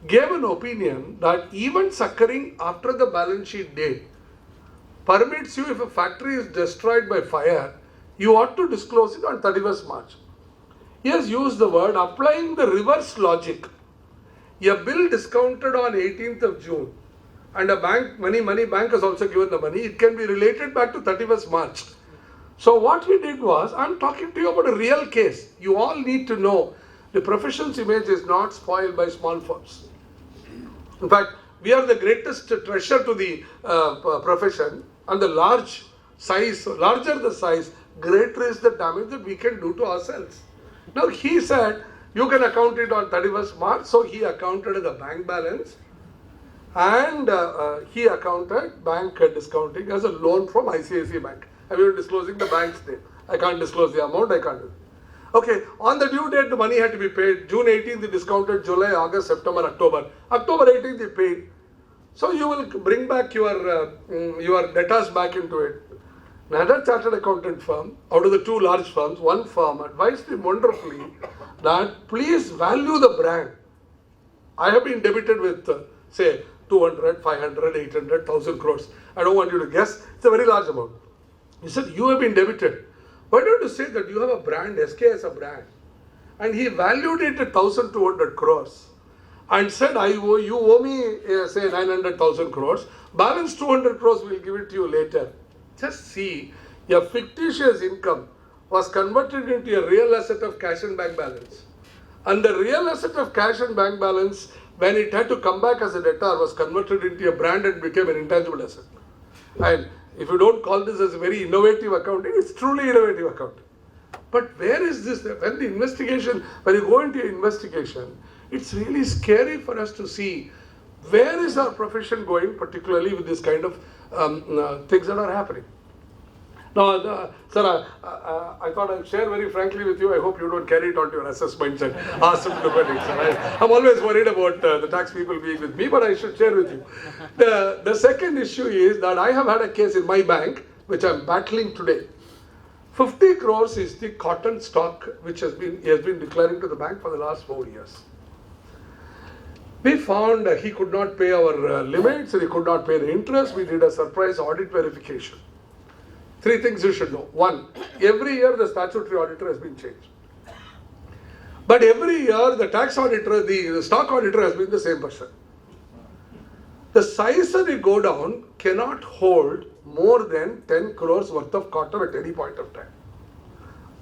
gave an opinion that events occurring after the balance sheet date permits you, if a factory is destroyed by fire, you ought to disclose it on 31st March. He has used the word applying the reverse logic. A bill discounted on 18th of June and a bank, money bank has also given the money, it can be related back to 31st March. So what he did was, I'm talking to you about a real case. You all need to know the profession's image is not spoiled by small firms. In fact, we are the greatest treasure to the profession, and the larger the size, greater is the damage that we can do to ourselves. Now he said, you can account it on 31st March, so he accounted the bank balance and he accounted bank discounting as a loan from ICAI Bank. I mean, disclosing the bank's name. I can't disclose the amount, I can't do it. Okay, on the due date, the money had to be paid. June 18th, he discounted, July, August, September, October. October 18th, he paid. So you will bring back your debtors back into it. Another chartered accountant firm, out of the two large firms, one firm advised him wonderfully that please value the brand. I have been debited with, say, 200, 500, 800, 1,000 crores. I don't want you to guess. It's a very large amount. He said, you have been debited. Why don't you say that you have a brand, SK as a brand? And he valued it at 1,200 crores and said, you owe me, say, 900,000 crores. Balance 200 crores, we'll give it to you later. Just see, your fictitious income was converted into a real asset of cash and bank balance. And the real asset of cash and bank balance, when it had to come back as a debtor, was converted into a brand and became an intangible asset. And if you don't call this as a very innovative accounting, it's truly innovative accounting. But where is this? When you go into your investigation, it's really scary for us to see where is our profession going, particularly with this kind of things that are happening. Now, sir, I thought I'd share very frankly with you. I hope you don't carry it onto your assessments and ask them to look at it. Sir. I'm always worried about the tax people being with me, but I should share with you. The second issue is that I have had a case in my bank, which I'm battling today. 50 crores is the cotton stock which he has been declaring to the bank for the last 4 years. We found he could not pay our limits, and he could not pay the interest. We did a surprise audit verification. 3 things you should know. 1, every year the statutory auditor has been changed. But every year the tax auditor, the stock auditor has been the same person. The size that we go down cannot hold more than 10 crores worth of cotton at any point of time.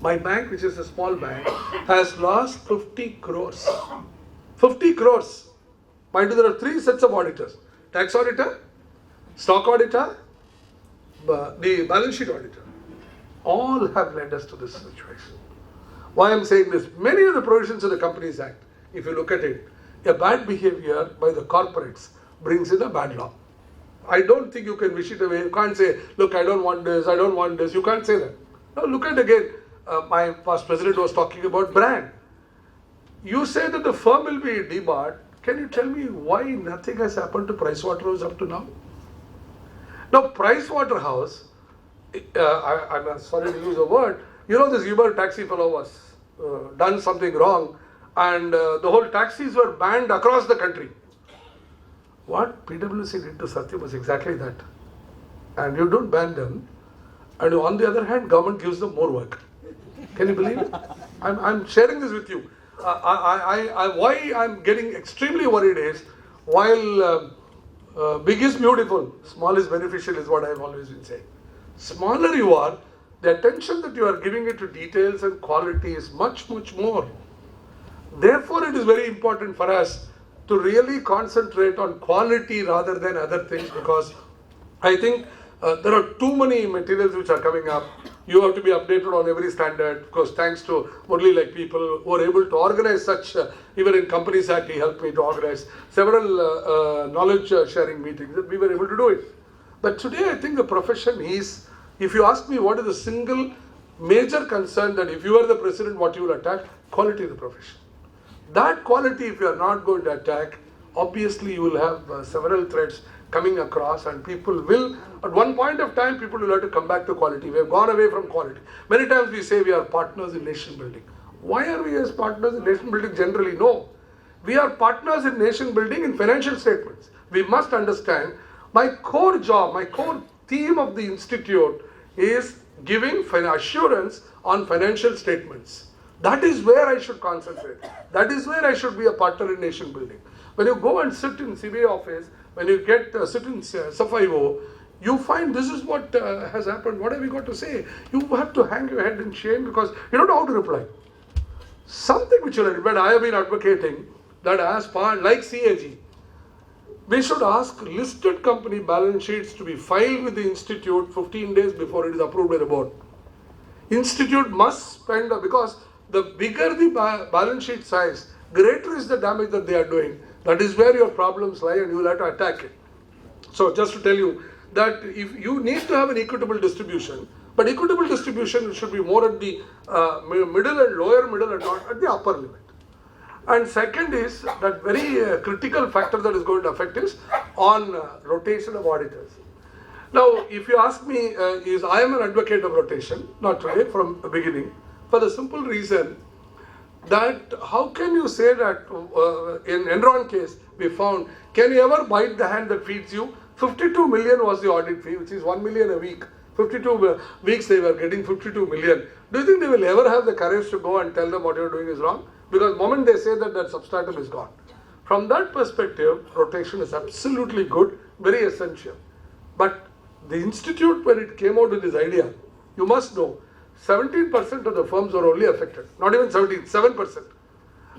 My bank, which is a small bank, has lost 50 crores. 50 crores. Mind you, there are 3 sets of auditors. Tax auditor, stock auditor, the balance sheet auditor. All have led us to this situation. Why I'm saying this? Many of the provisions of the Companies Act, if you look at it, a bad behavior by the corporates brings in a bad law. I don't think you can wish it away. You can't say, look, I don't want this, I don't want this. You can't say that. Now look at again, my past president was talking about brand. You say that the firm will be debarred. Can you tell me why nothing has happened to Pricewaterhouse up to now? Now, Pricewaterhouse, I'm sorry to use a word, you know, this Uber taxi fellow was done something wrong, and the whole taxis were banned across the country. What PwC did to Satyam was exactly that. And you don't ban them, and on the other hand, government gives them more work. Can you believe it? I'm sharing this with you. Why I'm getting extremely worried is, while big is beautiful, small is beneficial is what I've always been saying. Smaller you are, the attention that you are giving it to details and quality is much, much more. Therefore, it is very important for us to really concentrate on quality rather than other things, because I think there are too many materials which are coming up. You have to be updated on every standard. Of course, thanks to Murli like people who are able to organize such, even in Companies Act, he helped me to organize several knowledge sharing meetings, that we were able to do it. But today I think the profession is, if you ask me what is the single major concern that if you are the president, what you will attack, quality of the profession. That quality, if you are not going to attack, obviously you will have several threats coming across, and people will, at one point of time, people will have to come back to quality. We have gone away from quality. Many times we say we are partners in nation building. Why are we as partners in nation building? Generally, no. We are partners in nation building in financial statements. We must understand my core job, my core theme of the institute is giving assurance on financial statements. That is where I should concentrate. That is where I should be a partner in nation building. When you go and sit in CBA office, when you sit in SFIO, you find this is what has happened. What have we got to say? You have to hang your head in shame because you don't know how to reply. Something which you but I have been advocating that as part, like CAG, we should ask listed company balance sheets to be filed with the institute 15 days before it is approved by the board. Institute must spend, because the bigger the balance sheet size, greater is the damage that they are doing. That is where your problems lie and you will have to attack it. So just to tell you that if you need to have an equitable distribution, but equitable distribution should be more at the middle and lower middle and not at the upper limit. And second is that very critical factor that is going to affect is on rotation of auditors. Now, if you ask me, I am an advocate of rotation, not today, from the beginning, for the simple reason that how can you say that in Enron case we found, can you ever bite the hand that feeds you? 52 million was the audit fee, which is 1 million a week. 52 weeks they were getting 52 million. Do you think they will ever have the courage to go and tell them what you are doing is wrong? Because the moment they say that, that substratum is gone. From that perspective, rotation is absolutely good, very essential. But the institute, when it came out with this idea, you must know, 17% of the firms are only affected. Not even 17, 7%.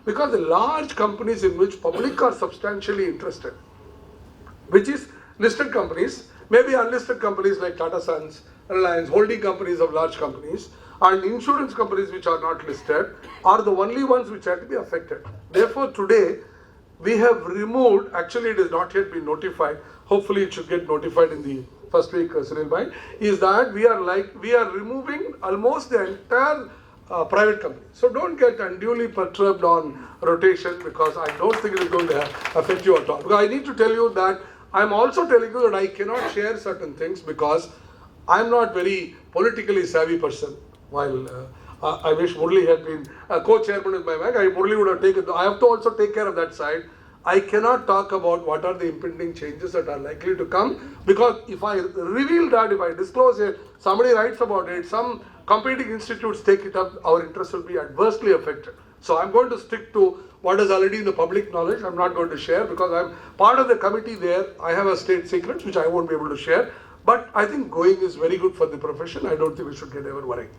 Because the large companies in which public are substantially interested, which is listed companies, maybe unlisted companies like Tata Sons, Reliance, holding companies of large companies, and insurance companies which are not listed, are the only ones which have to be affected. Therefore, today, we have removed, actually it has not yet been notified, hopefully it should get notified in the first week, Sunil Bhai, is that we are removing almost the entire private company. So don't get unduly perturbed on rotation, because I don't think it is going to affect you at all. Because I need to tell you that I'm also telling you that I cannot share certain things because I'm not very politically savvy person. While I wish Murli had been a co-chairman with my bank, Murli would have taken. I have to also take care of that side. I cannot talk about what are the impending changes that are likely to come, because if I reveal that, if I disclose it, somebody writes about it, some competing institutes take it up, our interest will be adversely affected. So I'm going to stick to what is already in the public knowledge. I'm not going to share because I'm part of the committee there. I have a state secret which I won't be able to share. But I think going is very good for the profession. I don't think we should get ever worried.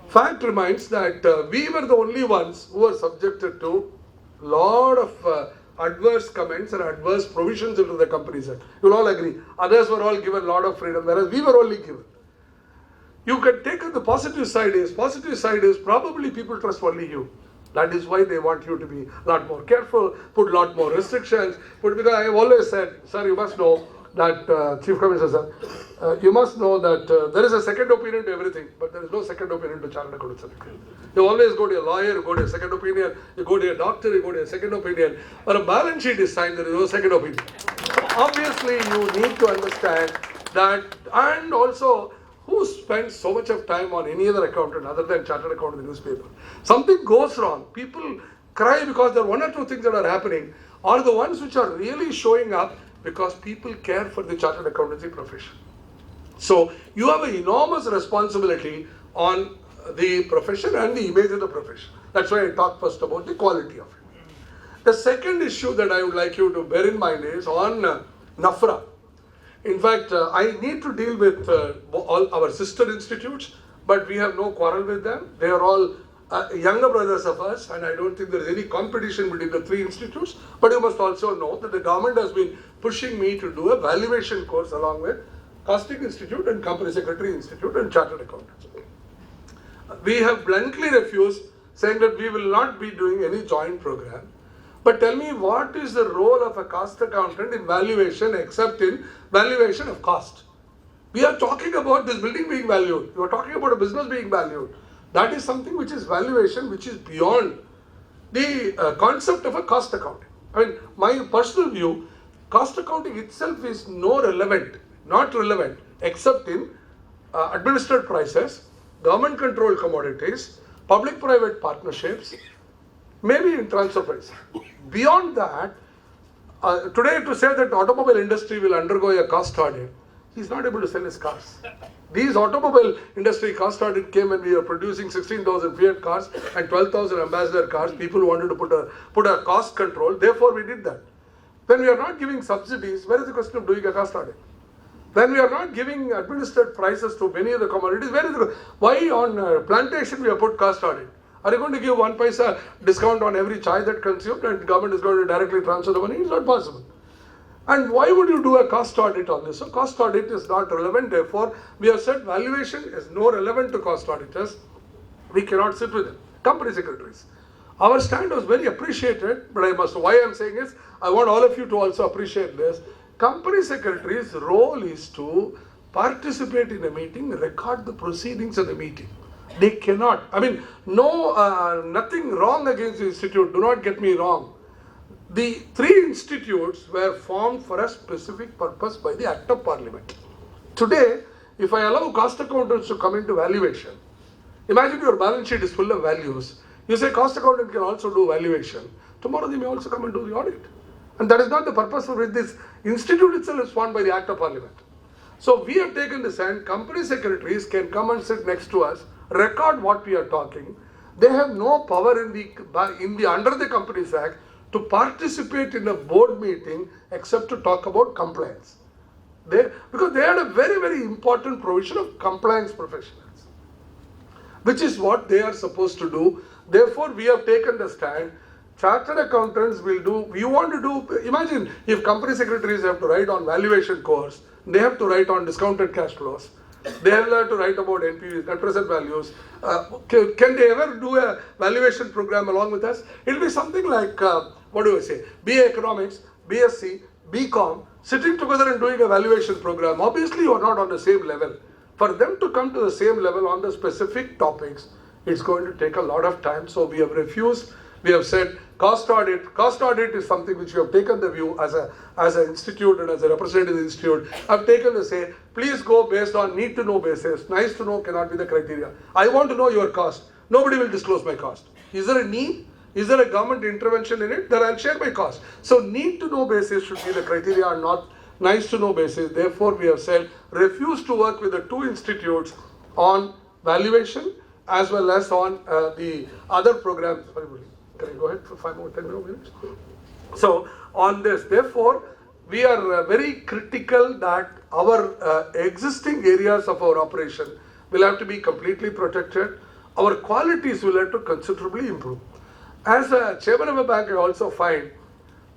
Fact remains that we were the only ones who were subjected to a lot of adverse comments and adverse provisions into the Companies Act. You'll all agree. Others were all given a lot of freedom, whereas we were only given. You can take the positive side is probably people trust only you. That is why they want you to be a lot more careful, put a lot more restrictions. Because I have always said, sir, you must know that, Chief Commissioner, sir, you must know that there is a second opinion to everything, but there is no second opinion to Chartered Accountant Certificate. You always go to a lawyer, you go to a second opinion, you go to a doctor, you go to a second opinion. When a balance sheet is signed, there is no second opinion. So obviously, you need to understand that, and also, who spends so much of time on any other accountant other than Chartered Accountant in the newspaper? Something goes wrong. People cry because there are one or two things that are happening, or the ones which are really showing up because people care for the chartered accountancy profession. So you have an enormous responsibility on the profession and the image of the profession. That's why I talked first about the quality of it. The second issue that I would like you to bear in mind is on NAFRA. In fact, I need to deal with all our sister institutes, but we have no quarrel with them. They are all younger brothers of us, and I don't think there is any competition between the three institutes. But you must also know that the government has been pushing me to do a valuation course along with Costing Institute and Company Secretary Institute and Chartered Accountants. We have bluntly refused, saying that we will not be doing any joint program. But tell me, what is the role of a cost accountant in valuation except in valuation of cost? We are talking about this building being valued. You are talking about a business being valued. That is something which is valuation, which is beyond the concept of a cost accounting. I mean, my personal view, cost accounting itself is not relevant, except in administered prices, government controlled commodities, public-private partnerships, maybe in transfer price. Beyond that, today to say that the automobile industry will undergo a cost audit, he's not able to sell his cars. These automobile industry cost audit came when we were producing 16,000 Fiat cars and 12,000 Ambassador cars. People wanted to put a cost control. Therefore, we did that. When we are not giving subsidies, where is the question of doing a cost audit? When we are not giving administered prices to many of the commodities, where is the, why on plantation we have put cost audit? Are you going to give 1 paisa discount on every chai that consumed and the government is going to directly transfer the money? It's not possible. And why would you do a cost audit on this? So cost audit is not relevant. Therefore, we have said valuation is no relevant to cost auditors. We cannot sit with them. Company secretaries. Our stand was very appreciated, but why I am saying is, I want all of you to also appreciate this. Company secretary's role is to participate in a meeting, record the proceedings of the meeting. They cannot. I mean, nothing wrong against the institute. Do not get me wrong. The 3 institutes were formed for a specific purpose by the Act of Parliament. Today, if I allow cost accountants to come into valuation, imagine your balance sheet is full of values. You say cost accountant can also do valuation. Tomorrow they may also come and do the audit. And that is not the purpose for which this institute itself is formed by the Act of Parliament. So we have taken the stand, company secretaries can come and sit next to us, record what we are talking. They have no power in the under the Companies Act to participate in a board meeting except to talk about compliance. Because they had a very, very important provision of compliance professionals, which is what they are supposed to do. Therefore, we have taken the stand. Chartered accountants will do, we want to do, imagine if company secretaries have to write on valuation course, they have to write on discounted cash flows, they have to write about NPVs, net present values. Can they ever do a valuation program along with us? It will be something like, BA Economics, BSc, BCom, sitting together and doing a valuation program. Obviously, you are not on the same level. For them to come to the same level on the specific topics, it's going to take a lot of time. So we have refused. We have said cost audit. Cost audit is something which we have taken the view as an institute and as a representative of the institute. I've taken the say, please go based on need to know basis. Nice to know cannot be the criteria. I want to know your cost. Nobody will disclose my cost. Is there a need? Is there a government intervention in it? Then I'll share my cost. So need to know basis should be the criteria and not nice to know basis. Therefore, we have said refuse to work with the 2 institutes on valuation as well as on the other programs. Can I go ahead for 10 more minutes? So on this, therefore, we are very critical that our existing areas of our operation will have to be completely protected. Our qualities will have to considerably improve. As a chairman of a bank, I also find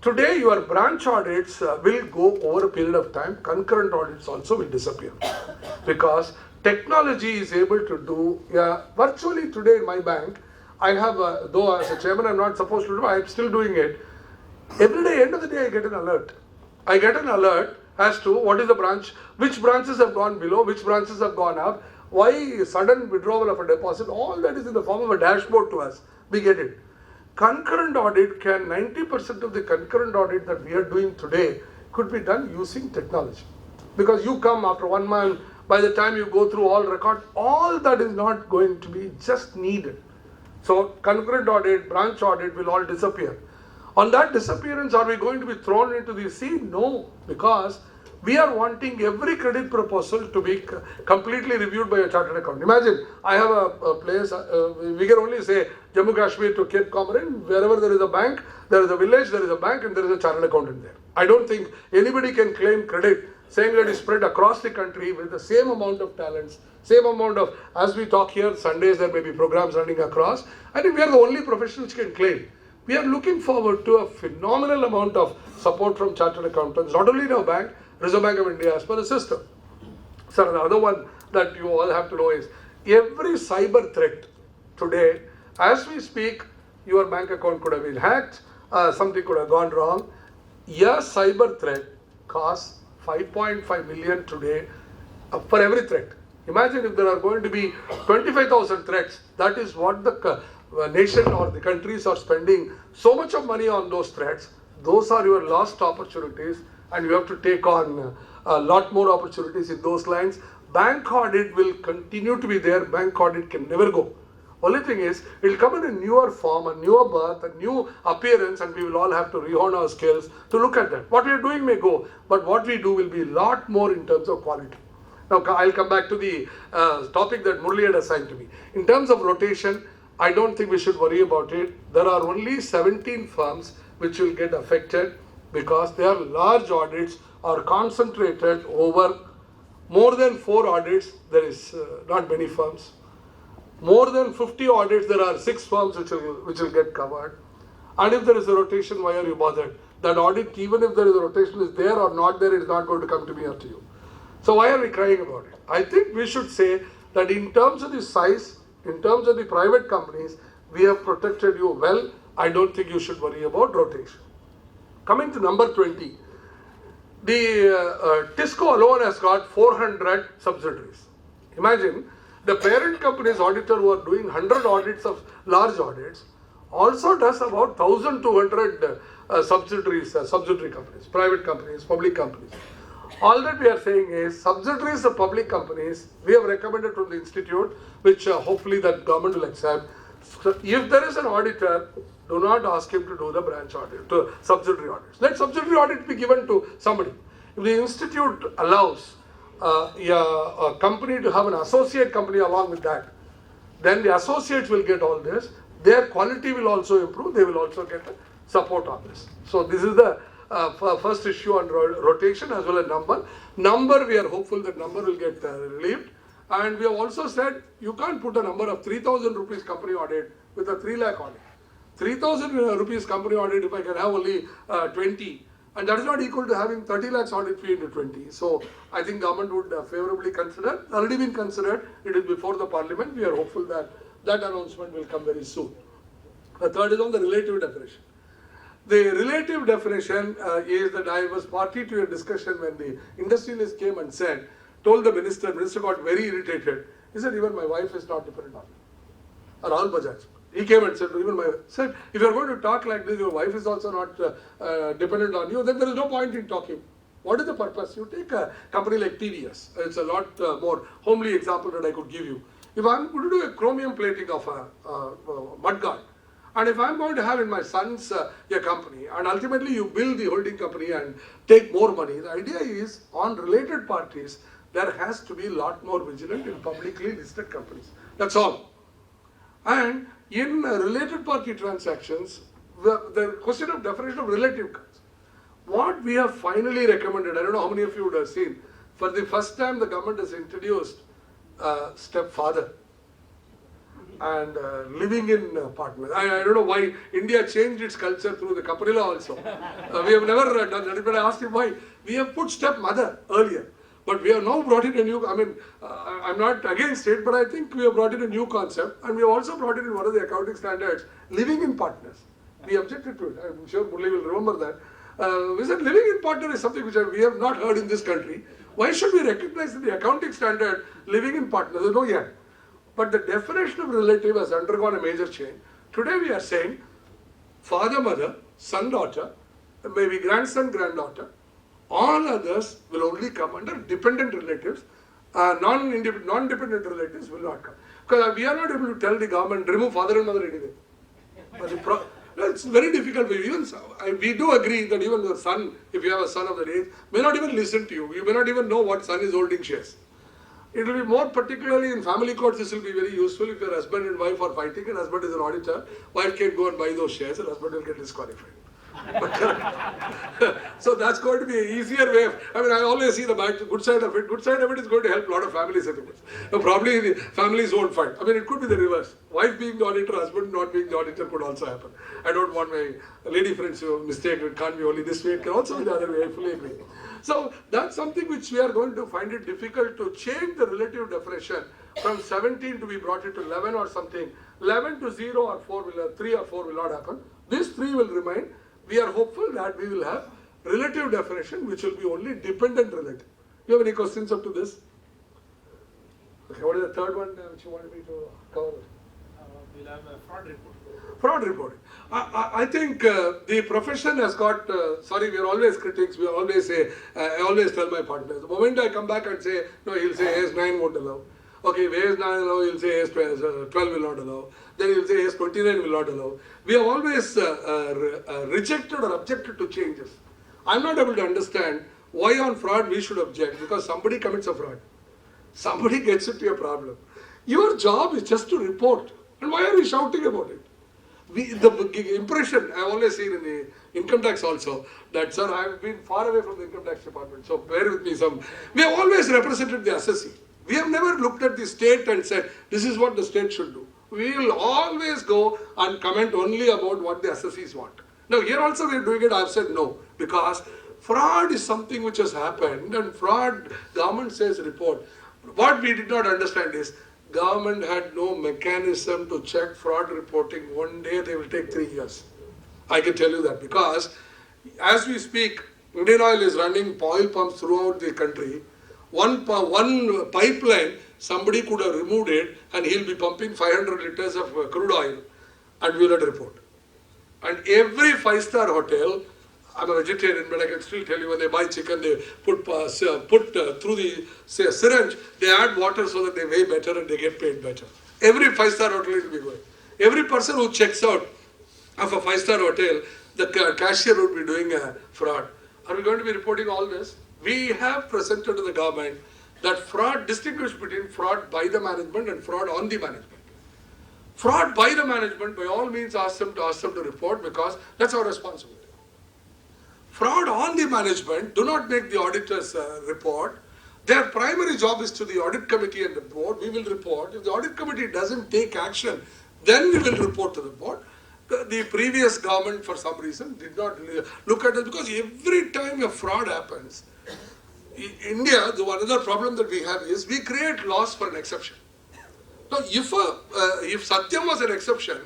today your branch audits will go over a period of time. Concurrent audits also will disappear because technology is able to do virtually today in my bank. I have, though as a chairman I'm not supposed to do, I'm still doing it. Every day, end of the day, I get an alert. I get an alert as to what is the branch, which branches have gone below, which branches have gone up, why sudden withdrawal of a deposit. All that is in the form of a dashboard to us. We get it. Concurrent audit 90% of the concurrent audit that we are doing today could be done using technology. Because you come after 1 month, by the time you go through all records, all that is not going to be just needed. So concurrent audit, branch audit will all disappear. On that disappearance, are we going to be thrown into the sea? No, because we are wanting every credit proposal to be completely reviewed by a chartered accountant. Imagine, I have a place, we can only say Jammu Kashmir to Cape Comorin, wherever there is a bank, there is a village, there is a bank and there is a chartered accountant there. I don't think anybody can claim credit saying that it is spread across the country with the same amount of talents, same amount of, as we talk here, Sundays there may be programs running across. I think we are the only profession which can claim. We are looking forward to a phenomenal amount of support from chartered accountants, not only in our bank, Reserve Bank of India as per the system. So the other one that you all have to know is every cyber threat today, as we speak, your bank account could have been hacked, something could have gone wrong. A cyber threat costs 5.5 million today for every threat. Imagine if there are going to be 25,000 threats, that is what the nation or the countries are spending so much of money on those threats. Those are your lost opportunities and you have to take on a lot more opportunities in those lines. Bank audit will continue to be there. Bank audit can never go. Only thing is, it will come in a newer form, a newer birth, a new appearance, and we will all have to rehone our skills to look at that. What we are doing may go, but what we do will be a lot more in terms of quality. Now, I'll come back to the topic that Murli had assigned to me. In terms of rotation, I don't think we should worry about it. There are only 17 firms which will get affected because they are large audits or concentrated over more than 4 audits. There is not many firms. More than 50 audits, there are 6 firms which will get covered. And if there is a rotation, why are you bothered? That audit, even if there is a rotation, is there or not there, it is not going to come to me or to you. So why are we crying about it? I think we should say that in terms of the size, in terms of the private companies, we have protected you well. I don't think you should worry about rotation. Coming to number 20, the TISCO alone has got 400 subsidiaries. Imagine the parent company's auditor who are doing 100 audits of large audits also does about 1,200 subsidiary companies, private companies, public companies. All that we are saying is subsidiaries of public companies, we have recommended from the institute, which hopefully that government will accept. So if there is an auditor, do not ask him to do the branch audit, to subsidiary audits. Let subsidiary audit be given to somebody. If the institute allows a company to have an associate company along with that, then the associates will get all this. Their quality will also improve. They will also get support on this. So this is the first issue on rotation as well as number. Number, we are hopeful that number will get relieved. And we have also said you can't put a number of 3,000 rupees company audit with a 3 lakh audit. 3,000 rupees company audit, if I can have only 20, and that is not equal to having 30 lakhs audit fee into 20. So I think government would favorably consider, already been considered, it is before the parliament. We are hopeful that that announcement will come very soon. The third is on the relative definition. The relative definition is that I was party to a discussion when the industrialist came and said, told the minister got very irritated. He said, even my wife is not dependent on me. Rahul Bajaj. He came and said, even my wife, said, if you are going to talk like this, your wife is also not dependent on you, then there is no point in talking. What is the purpose? You take a company like TVS. It's a lot more homely example that I could give you. If I'm going to do a chromium plating of a mudguard, and if I'm going to have in my son's a company, and ultimately you build the holding company and take more money, the idea is on related parties, there has to be a lot more vigilant in publicly listed companies. That's all. And in related party transactions, the question of definition of relative comes. What we have finally recommended, I don't know how many of you would have seen, for the first time the government has introduced stepfather and living in partners. I don't know why India changed its culture through the company law also. We have never done that, but I asked him why. We have put stepmother earlier, but we have now brought in a new, I'm not against it, but I think we have brought in a new concept, and we have also brought in one of the accounting standards, living in partners. We objected to it. I'm sure Murli will remember that. We said living in partner is something which we have not heard in this country. Why should we recognize that the accounting standard living in partners? There's no yet. But the definition of relative has undergone a major change. Today we are saying father, mother, son, daughter, maybe grandson, granddaughter. All others will only come under dependent relatives. Non-dependent relatives will not come. Because we are not able to tell the government, remove father and mother anyway. But it's very difficult. We do agree that even your son, if you have a son of that age, may not even listen to you. You may not even know what son is holding shares. It will be more particularly in family courts, this will be very useful if your husband and wife are fighting and husband is an auditor, wife can go and buy those shares and husband will get disqualified. So that's going to be an easier way of, I always see the good side of it. Good side of it is going to help a lot of family settlements. Probably the families won't fight. It could be the reverse. Wife being the auditor, husband not being the auditor could also happen. I don't want my lady friends to mistake. It can't be only this way. It can also be the other way. I fully agree. So that's something which we are going to find it difficult to change the relative definition from 17 to be brought it to 11 or something. 11 to 0 or 4 3 or 4 will not happen. These 3 will remain. We are hopeful that we will have relative definition which will be only dependent relative. You have any questions up to this? Okay, what is the third one which you wanted me to cover? We'll have a fraud report. Fraud reporting. I think the profession has got, sorry, we are always critics, we always say, I always tell my partners, the moment I come back and say, no, he'll say AS9 won't allow. Okay, AS 9 allow, you'll say AS 12 will not allow. Then you'll say AS 29 will not allow. We have always rejected or objected to changes. I'm not able to understand why on fraud we should object, because somebody commits a fraud. Somebody gets into a problem. Your job is just to report. And why are we shouting about it? The impression I've always seen in the income tax also, that sir, I've been far away from the income tax department, so bear with me some. We have always represented the assessee. We have never looked at the state and said, this is what the state should do. We will always go and comment only about what the assessees want. Now here also we are doing it, I've said no, because fraud is something which has happened, and fraud, government says report. What we did not understand is, government had no mechanism to check fraud reporting. One day they will take 3 years. I can tell you that, because as we speak, Indian Oil is running oil pumps throughout the country. One pipeline, somebody could have removed it and he'll be pumping 500 liters of crude oil and we'll have to report. And every 5-star hotel, I'm a vegetarian, but I can still tell you, when they buy chicken, they put through the syringe, they add water so that they weigh better and they get paid better. Every 5-star hotel will be going. Every person who checks out of a 5-star hotel, the cashier would be doing a fraud. Are we going to be reporting all this? We have presented to the government that fraud, distinguish between fraud by the management and fraud on the management. Fraud by the management, by all means ask them to report, because that's our responsibility. Fraud on the management, do not make the auditors report. Their primary job is to the audit committee and the board. We will report. If the audit committee doesn't take action, then we will report to the board. The previous government, for some reason, did not look at it, because every time a fraud happens, in India, the another problem that we have is we create laws for an exception. Now, if Satyam was an exception,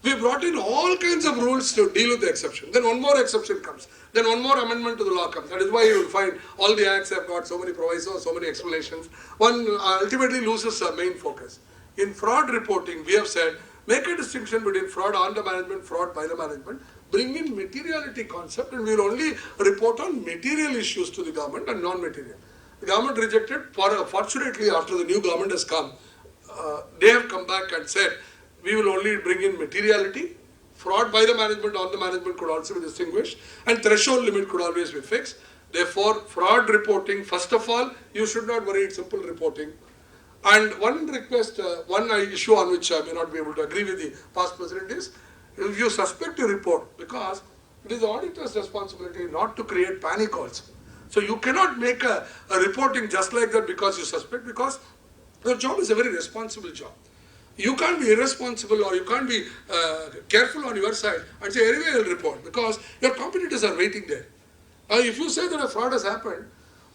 we brought in all kinds of rules to deal with the exception. Then one more exception comes. Then one more amendment to the law comes. That is why you will find all the acts have got so many provisos, so many explanations. One ultimately loses a main focus. In fraud reporting, we have said, make a distinction between fraud on the management, fraud by the management. Bring in materiality concept, and we will only report on material issues to the government and non-material. The government rejected. Fortunately, after the new government has come, they have come back and said, we will only bring in materiality. Fraud by the management, on the management could also be distinguished, and threshold limit could always be fixed. Therefore, fraud reporting, first of all, you should not worry, it's simple reporting. And one request, one issue on which I may not be able to agree with the past president is, if you suspect a report, because it is the auditor's responsibility not to create panic also. So you cannot make a reporting just like that because you suspect, because your job is a very responsible job. You can't be irresponsible, or you can't be careful on your side and say, anyway, I'll report, because your competitors are waiting there. If you say that a fraud has happened,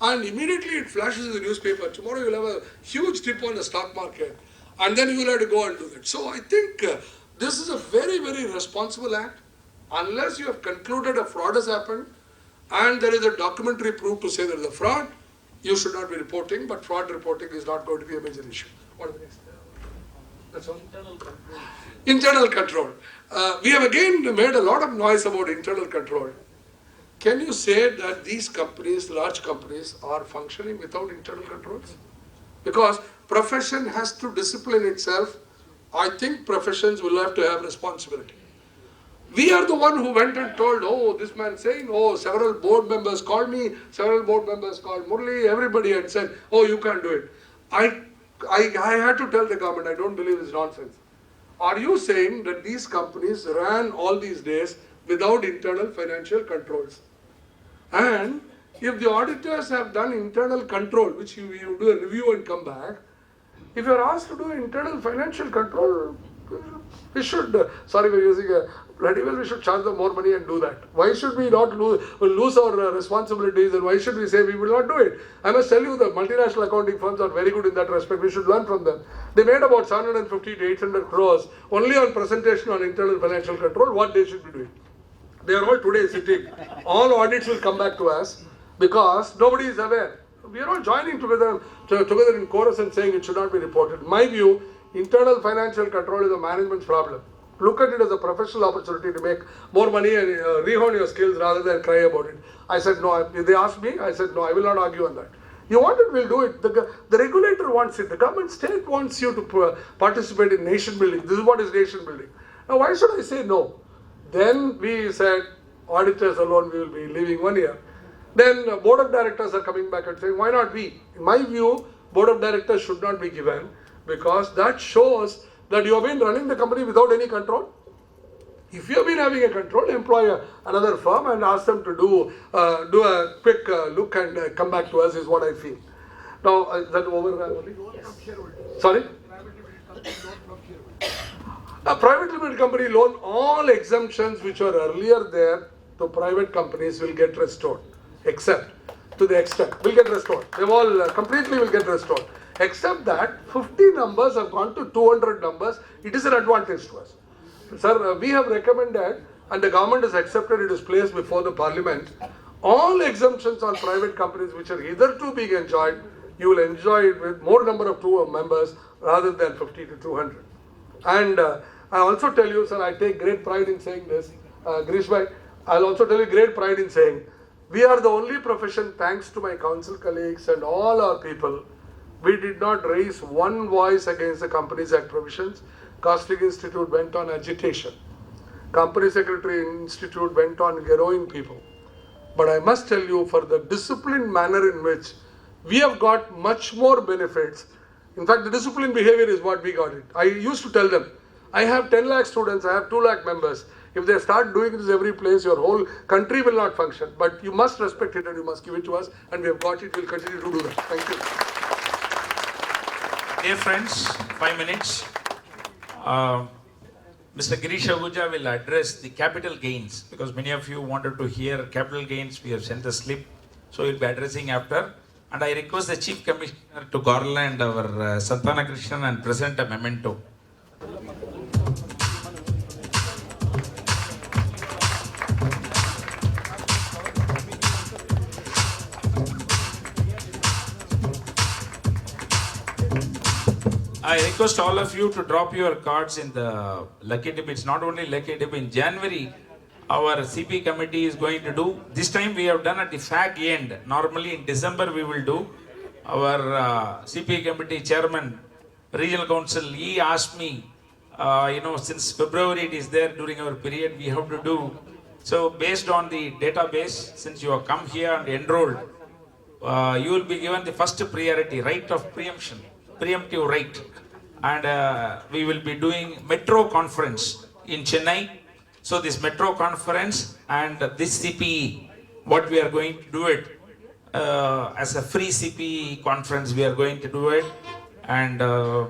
and immediately it flashes in the newspaper, tomorrow you'll have a huge dip on the stock market, and then you will have to go and do that. So I think this is a very, very responsible act. Unless you have concluded a fraud has happened, and there is a documentary proof to say there is a fraud, you should not be reporting, but fraud reporting is not going to be a major issue. What is the next? That's all. Internal control. Internal control. We have again made a lot of noise about internal control. Can you say that these companies, large companies, are functioning without internal controls? Because profession has to discipline itself. I think professions will have to have responsibility. We are the one who went and told, oh, this man saying, oh, several board members called me, several board members called Murli, everybody had said, oh, you can't do it. I had to tell the government, I don't believe this nonsense. Are you saying that these companies ran all these days without internal financial controls? And if the auditors have done internal control, which you do a review and come back, if you are asked to do internal financial control, we should, sorry we're using a bloody well, we should charge them more money and do that. Why should we not lose our responsibilities, and why should we say we will not do it? I must tell you, the multinational accounting firms are very good in that respect. We should learn from them. They made about 750 to 800 crores only on presentation on internal financial control, what they should be doing. They are all today sitting. All audits will come back to us because nobody is aware. We are all joining together in chorus and saying it should not be reported. In my view, internal financial control is a management problem. Look at it as a professional opportunity to make more money and rehone your skills rather than cry about it. I said no. They asked me, I said no, I will not argue on that. You want it, we'll do it. The regulator wants it. The government state wants you to participate in nation building. This is what is nation building. Now, why should I say no? Then we said, auditors alone, we will be leaving 1 year. Then board of directors are coming back and saying, why not we? In my view, board of directors should not be given, because that shows that you have been running the company without any control. If you have been having a control, employ another firm and ask them to do a quick look and come back to us is what I feel. Now, is that over? Yes. Sorry? A private limited company loan, all exemptions which were earlier there to private companies will get restored, except to the extent will get restored. They all completely will get restored. Except that 50 numbers have gone to 200 numbers. It is an advantage to us. Sir, we have recommended, and the government has accepted, it is placed before the parliament. All exemptions on private companies which are hitherto being enjoyed, you will enjoy it with more number of members rather than 50 to 200. And I also tell you, sir, I take great pride in saying this. Girish bhai, I'll also tell you great pride in saying, we are the only profession, thanks to my council colleagues and all our people, we did not raise one voice against the Companies Act provisions. Costing Institute went on agitation. Company Secretary Institute went on garrowing people. But I must tell you, for the disciplined manner in which we have got much more benefits. In fact, the disciplined behavior is what we got it. I used to tell them, I have 10 lakh students, I have 2 lakh members. If they start doing this every place, your whole country will not function. But you must respect it and you must give it to us. And we have got it, we'll continue to do that. Thank you. Dear friends, 5 minutes. Mr. Girish Ahuja will address the capital gains, because many of you wanted to hear capital gains. We have sent a slip, so he'll be addressing after. And I request the Chief Commissioner to garland our Santana Krishnan and present a memento. I request all of you to drop your cards in the lucky dip. It's not only lucky dip. In January, our CPE committee is going to do. This time we have done at the fag end. Normally in December we will do. Our CPE committee chairman, regional council, he asked me, since February it is there during our period, we have to do. So based on the database, since you have come here and enrolled, you will be given the first priority, right of preemption, preemptive right. And we will be doing metro conference in Chennai. So this metro conference and this CPE, what we are going to do it as a free CPE conference, we are going to do it. And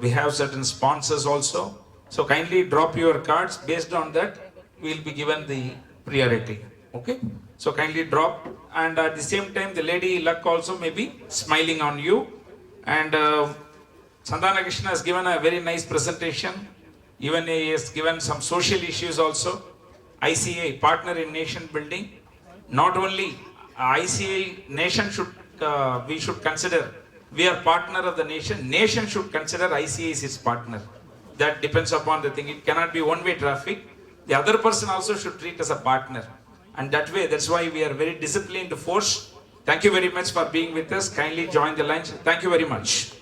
we have certain sponsors also. So kindly drop your cards. Based on that, we will be given the priority. Okay? So kindly drop. And at the same time, the lady luck also may be smiling on you. And Santana Krishna has given a very nice presentation. Even he has given some social issues also. ICAI, partner in nation building. Not only ICAI, nation should, we should consider, we are partner of the nation. Nation should consider ICAI as its partner. That depends upon the thing. It cannot be one-way traffic. The other person also should treat as a partner. And that way, that's why we are very disciplined force. Thank you very much for being with us. Kindly join the lunch. Thank you very much.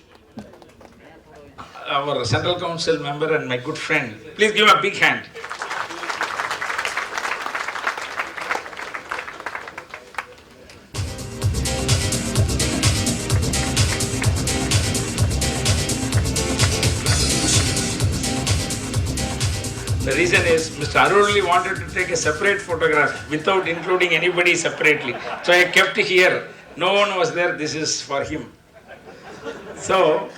Our Central Council member and my good friend. Please give a big hand. The reason is Mr. Aruli wanted to take a separate photograph without including anybody separately. So I kept here. No one was there. This is for him. So,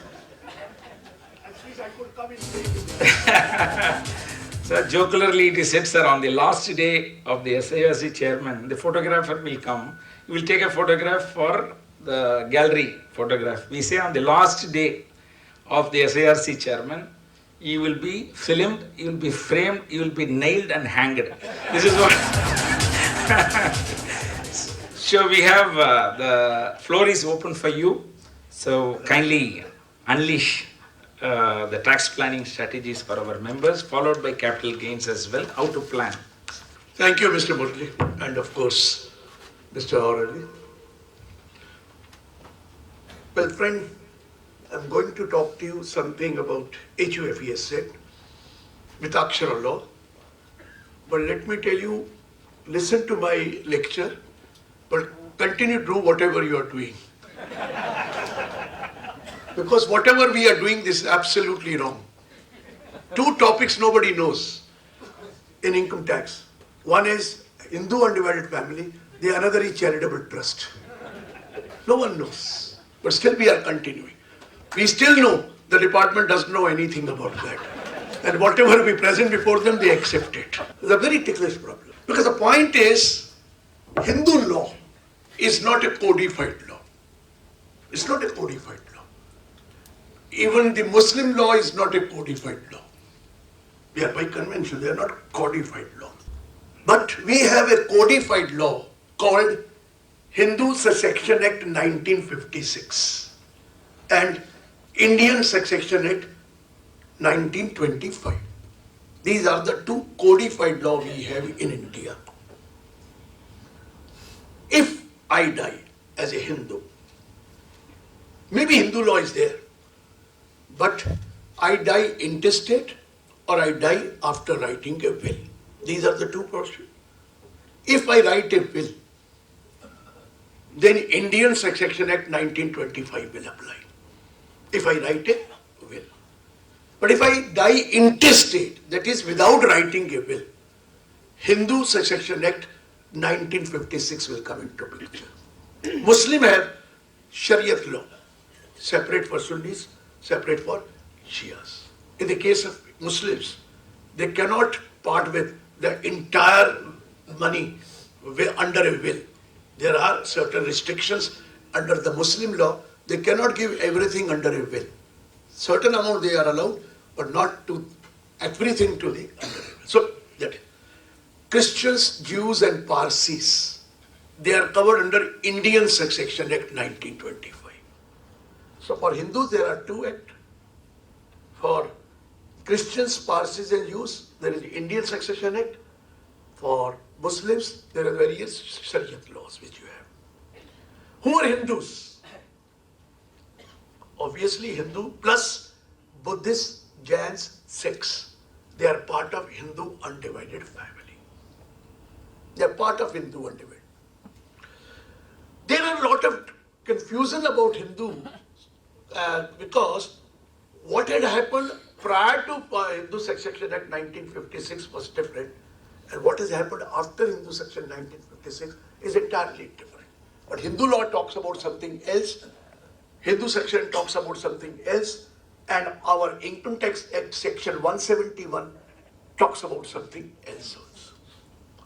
so jocularly it is said, sir, on the last day of the SIRC chairman, the photographer will come. He will take a photograph for the gallery photograph. We say on the last day of the SIRC chairman, he will be filmed, he will be framed, he will be nailed and hanged. This is what. So we have, the floor is open for you. So kindly unleash the tax planning strategies for our members, followed by capital gains as well, how to plan. Thank you, Mr. Murli, and of course, Mr. Aureli. Well, friend, I'm going to talk to you something about HUFES with Akshara law. But let me tell you, listen to my lecture, but continue to do whatever you are doing. Because whatever we are doing, this is absolutely wrong. Two topics nobody knows in income tax. One is Hindu undivided family, the another is charitable trust. No one knows, but still we are continuing. We still know the department doesn't know anything about that. And whatever we present before them, they accept it. It's a very ticklish problem. Because the point is, Hindu law is not a codified law. It's not a codified law. Even the Muslim law is not a codified law. They are by convention, they are not codified law. But we have a codified law called Hindu Succession Act 1956 and Indian Succession Act 1925. These are the two codified laws we have in India. If I die as a Hindu, maybe Hindu law is there, but I die intestate or I die after writing a will. These are the two procedures. If I write a will, then Indian Succession Act 1925 will apply. If I write a will. But if I die intestate, that is without writing a will, Hindu Succession Act 1956 will come into picture. Muslim have Shariat law, separate for Sunnis, separate for Shias. In the case of Muslims, they cannot part with the entire money under a will. There are certain restrictions under the Muslim law. They cannot give everything under a will. Certain amount they are allowed, but not to everything to the under a will. So that Christians, Jews and Parsis, they are covered under Indian Succession Act 1925. So for Hindus there are two acts. For Christians, Parsis and Jews, there is the Indian Succession Act. For Muslims, there are various Shariat laws which you have. Who are Hindus? Obviously Hindu plus Buddhists, Jains, Sikhs. They are part of Hindu undivided family. They are part of Hindu undivided. There are a lot of confusion about Hindu because what had happened prior to Hindu Succession Act 1956 was different, and what has happened after Hindu Succession 1956 is entirely different. But Hindu law talks about something else, Hindu section talks about something else, and our Income Tax Act section 171 talks about something else also.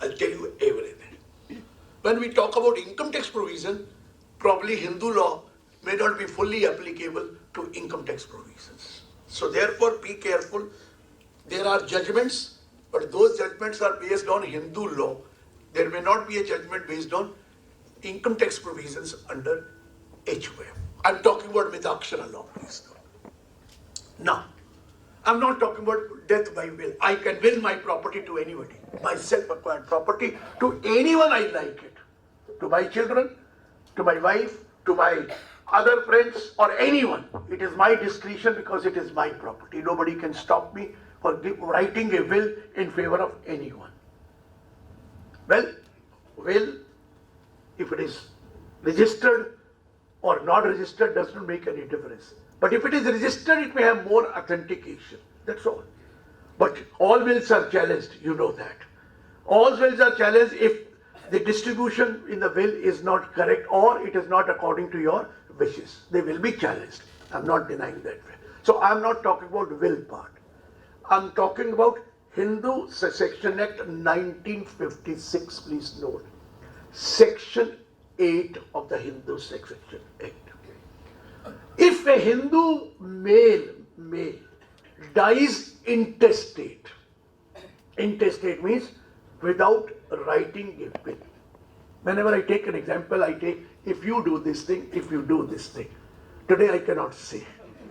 I'll tell you everything. When we talk about income tax provision, probably Hindu law may not be fully applicable to income tax provisions. So therefore be careful. There are judgments, but those judgments are based on Hindu law. There may not be a judgment based on income tax provisions under HUF. I'm talking about Midakshara law, please. Now, I'm not talking about death by will. I can will my property to anybody, my self-acquired property to anyone I like it. To my children, to my wife, to my other friends or anyone. It is my discretion because it is my property. Nobody can stop me for writing a will in favor of anyone. Well, will, if it is registered or not registered, does not make any difference. But if it is registered, it may have more authentication. That's all. But all wills are challenged, you know that. All wills are challenged if the distribution in the will is not correct or it is not according to your wishes. They will be challenged. I'm not denying that. So I'm not talking about will part. I'm talking about Hindu Succession Act 1956, please note. Section 8 of the Hindu Succession Act. If a Hindu male dies intestate means without writing a will. Whenever I take an example, I take, if you do this thing, if you do this thing. Today I cannot say.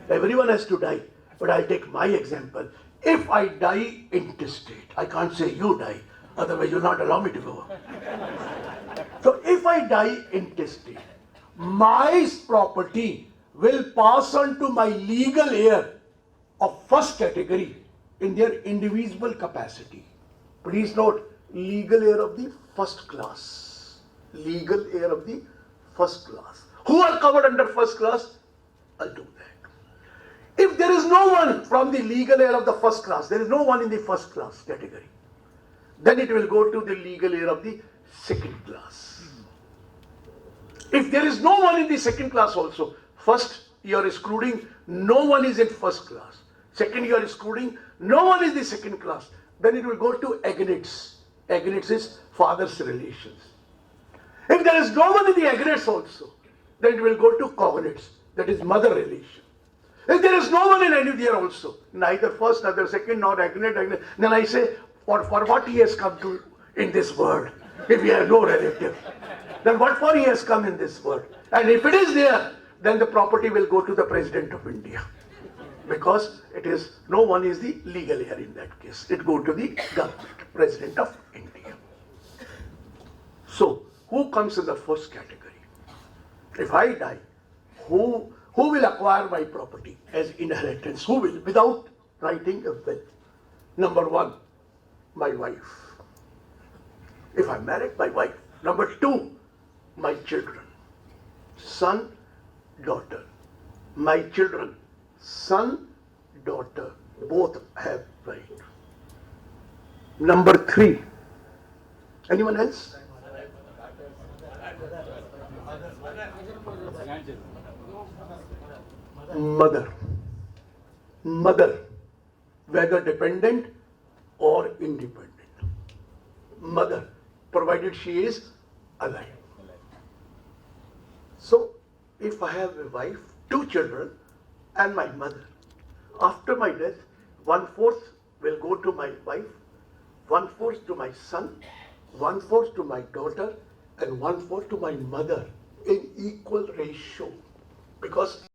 Everyone has to die, but I'll take my example. If I die intestate, I can't say you die, otherwise you'll not allow me to go. So if I die intestate, my property will pass on to my legal heir of first category in their individual capacity. Please note, legal heir of the first class. Legal heir of the first class. Who are covered under first class? I'll do that. If there is no one from the legal heir of the first class, there is no one in the first class category, then it will go to the legal heir of the second class. If there is no one in the second class also, first you are excluding, no one is in first class. Second, you are excluding, no one is the second class. Then it will go to agnates. Agnates is father's relations. If there is no one in the agnates also, then it will go to cognates, that is mother relation. If there is no one in any there also, neither first, neither second, nor agnate, then I say, for what he has come to in this world, if he has no relative, then what for he has come in this world? And if it is there, then the property will go to the President of India. Because it is, no one is the legal heir in that case. It go to the government, President of India. So, who comes in the first category? If I die, who will acquire my property as inheritance? Who will, without writing a will? Number one, my wife. If I'm married, my wife. Number two, my children. Son, daughter. My children, son, daughter, both have right. Number three, anyone else? Mother. Mother, whether dependent or independent. Mother, provided she is alive. So, if I have a wife, two children, and my mother, after my death, 1/4 will go to my wife, 1/4 to my son, 1/4 to my daughter, and 1/4 to my mother in equal ratio. Because